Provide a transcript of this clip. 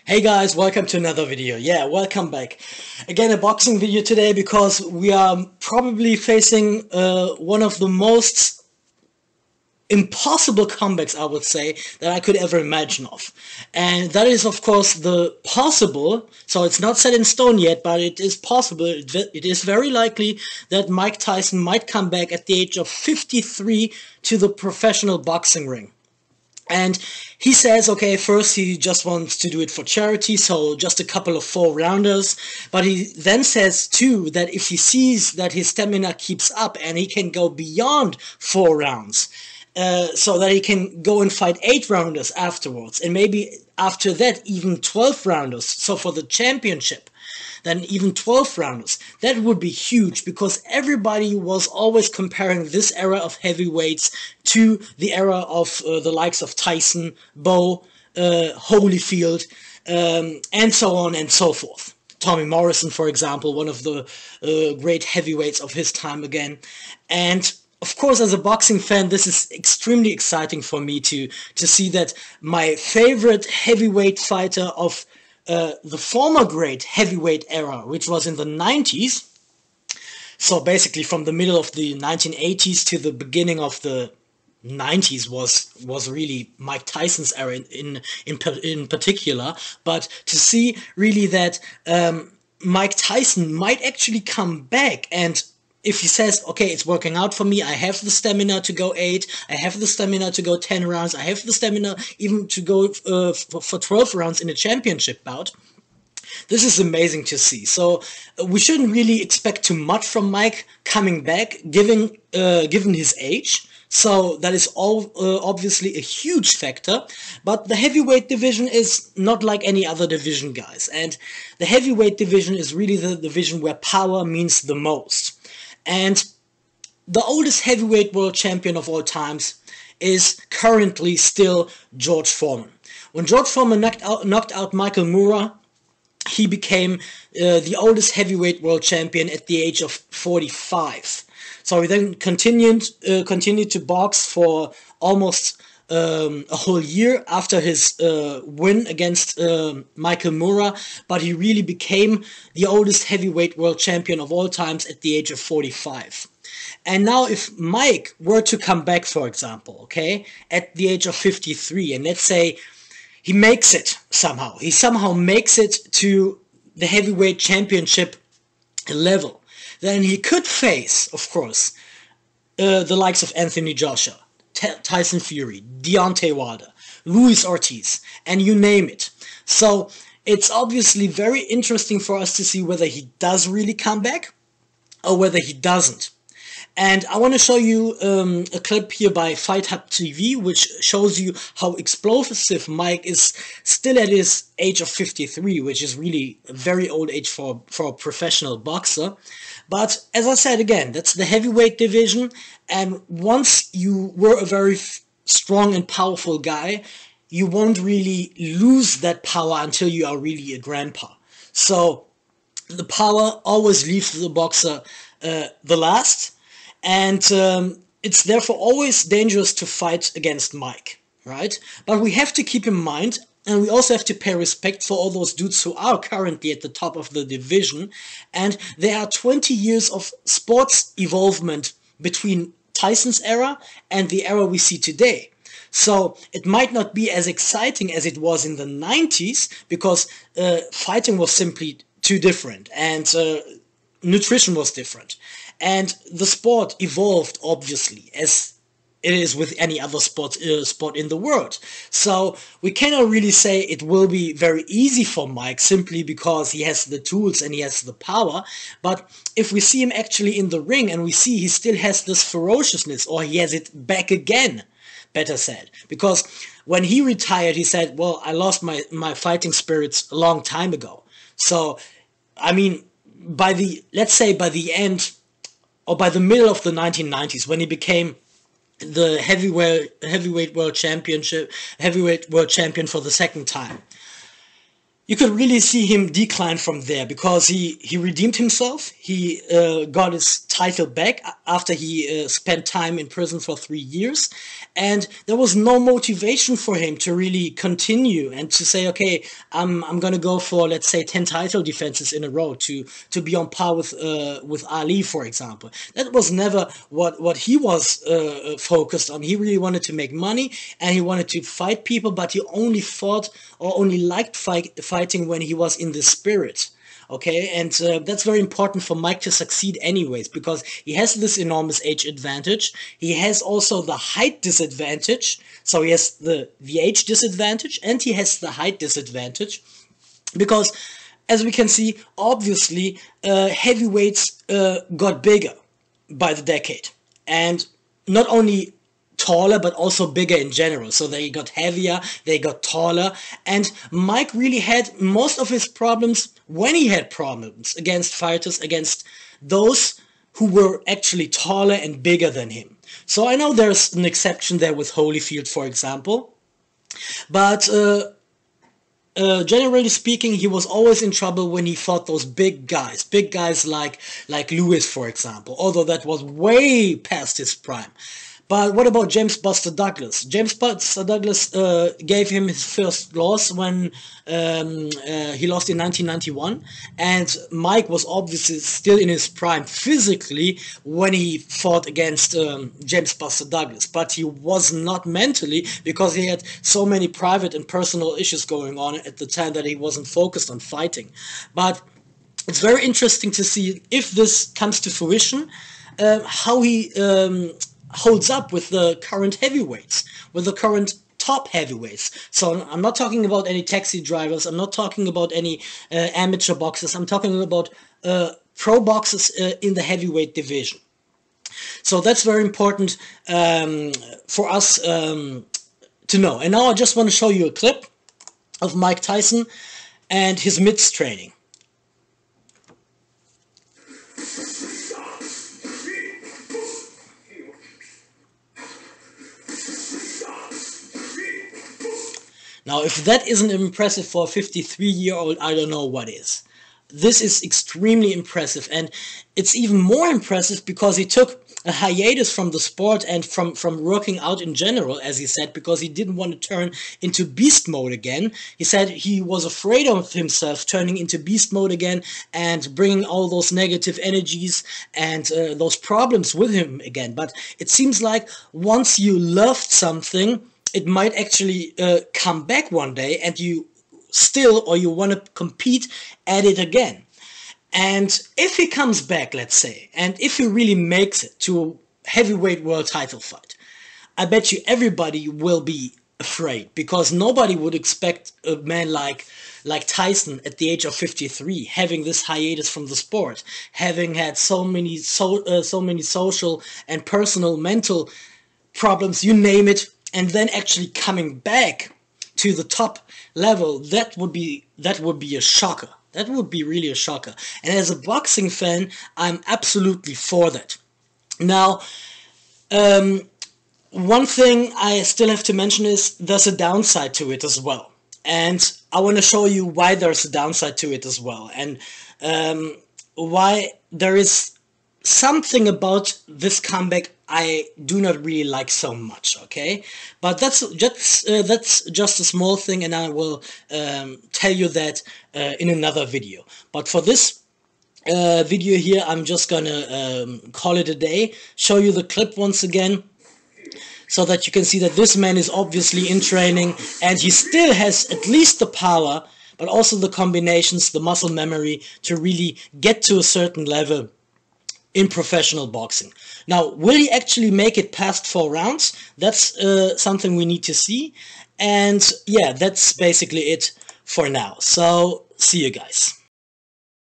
Hey guys, welcome to another video. Yeah, welcome back. Again, a boxing video today because we are probably facing one of the most impossible comebacks, I would say, that I could ever imagine of. And that is, of course, the possible, so it's not set in stone yet, but it is possible, it is very likely that Mike Tyson might come back at the age of 53 to the professional boxing ring. And he says, okay, first he just wants to do it for charity, so just a couple of 4-rounders. But he then says, too, that if he sees that his stamina keeps up and he can go beyond 4 rounds, so that he can go and fight 8-rounders afterwards, and maybe after that even 12-rounders, so for the championship, then even 12-rounders. That would be huge, because everybody was always comparing this era of heavyweights to the era of the likes of Tyson, Bo, Holyfield, and so on and so forth. Tommy Morrison, for example, one of the great heavyweights of his time again. And of course, as a boxing fan, this is extremely exciting for me to see that my favorite heavyweight fighter of the former great heavyweight era, which was in the 90s, so basically from the middle of the 1980s to the beginning of the 90s was really Mike Tyson's era in particular. But to see really that Mike Tyson might actually come back, and if he says, okay, it's working out for me, I have the stamina to go 8, I have the stamina to go 10 rounds, I have the stamina even to go for 12 rounds in a championship bout, this is amazing to see. So we shouldn't really expect too much from Mike coming back, given his age. So that is all obviously a huge factor. But the heavyweight division is not like any other division, guys. And the heavyweight division is really the division where power means the most. And the oldest heavyweight world champion of all times is currently still George Foreman. When George Foreman knocked out Michael Moorer, he became the oldest heavyweight world champion at the age of 45. So he then continued to box for almost a whole year after his win against Michael Moorer, but he really became the oldest heavyweight world champion of all times at the age of 45. And now if Mike were to come back, for example, okay, at the age of 53, and let's say he makes it somehow, he somehow makes it to the heavyweight championship level, then he could face, of course, the likes of Anthony Joshua, Tyson Fury, Deontay Wilder, Luis Ortiz, and you name it. So it's obviously very interesting for us to see whether he does really come back or whether he doesn't. And I want to show you a clip here by Fight Hub TV, which shows you how explosive Mike is still at his age of 53, which is really a very old age for a professional boxer. But as I said again, that's the heavyweight division, and once you were a very strong and powerful guy, you won't really lose that power until you are really a grandpa. So the power always leaves the boxer the last. And it's therefore always dangerous to fight against Mike, right? But we have to keep in mind, and we also have to pay respect for all those dudes who are currently at the top of the division. And there are 20 years of sports evolvement between Tyson's era and the era we see today. So it might not be as exciting as it was in the 90s, because fighting was simply too different, and nutrition was different. And the sport evolved, obviously, as it is with any other sport in the world. So we cannot really say it will be very easy for Mike, simply because he has the tools and he has the power. But if we see him actually in the ring, and we see he still has this ferociousness, or he has it back again, better said. Because when he retired, he said, well, I lost my fighting spirits a long time ago. So, I mean, let's say by the end, or by the middle of the 1990s, when he became the heavyweight world champion for the second time, you could really see him decline from there, because he redeemed himself. He got his title back after he spent time in prison for 3 years, and there was no motivation for him to really continue and to say, okay, I'm gonna go for, let's say, 10 title defenses in a row to be on par with Ali, for example. That was never what he was focused on. He really wanted to make money, and he wanted to fight people, but he only fought or only liked fighting when he was in the spirit. Okay, and that's very important for Mike to succeed anyways, because he has this enormous age advantage. He has also the height disadvantage. So he has the age disadvantage and he has the height disadvantage, because as we can see, obviously heavyweights got bigger by the decade, and not only taller but also bigger in general. So they got heavier, they got taller, and Mike really had most of his problems, when he had problems, against fighters, against those who were actually taller and bigger than him. So I know there's an exception there with Holyfield, for example, but generally speaking, he was always in trouble when he fought those big guys like Lewis, for example, although that was way past his prime. But what about James Buster Douglas? James Buster Douglas gave him his first loss when he lost in 1991, and Mike was obviously still in his prime physically when he fought against James Buster Douglas, but he was not mentally, because he had so many private and personal issues going on at the time that he wasn't focused on fighting. But it's very interesting to see if this comes to fruition, how he holds up with the current heavyweights, with the current top heavyweights. So I'm not talking about any taxi drivers, I'm not talking about any amateur boxers, I'm talking about pro boxers in the heavyweight division. So that's very important for us to know. And now I just want to show you a clip of Mike Tyson and his mitts training. Now, if that isn't impressive for a 53-year-old, I don't know what is. This is extremely impressive, and it's even more impressive because he took a hiatus from the sport and from working out in general, as he said, because he didn't want to turn into beast mode again. He said he was afraid of himself turning into beast mode again and bringing all those negative energies and those problems with him again. But it seems like once you loved something, it might actually come back one day, and you still, or you want to compete at it again. And if he comes back, let's say, and if he really makes it to a heavyweight world title fight, I bet you everybody will be afraid, because nobody would expect a man like Tyson at the age of 53 having this hiatus from the sport, having had so many social and personal, mental problems, you name it, and then actually coming back to the top level. That would be a shocker. That would be really a shocker. And as a boxing fan, I'm absolutely for that. Now, one thing I still have to mention is there's a downside to it as well. And I want to show you why there's a downside to it as well, and why there is something about this comeback I do not really like so much, okay? But that's just a small thing, and I will tell you that in another video. But for this video here, I'm just gonna call it a day, show you the clip once again, so that you can see that this man is obviously in training, and he still has at least the power, but also the combinations, the muscle memory to really get to a certain level in professional boxing. Now, will he actually make it past 4 rounds? That's something we need to see. And yeah, that's basically it for now. So, see you guys.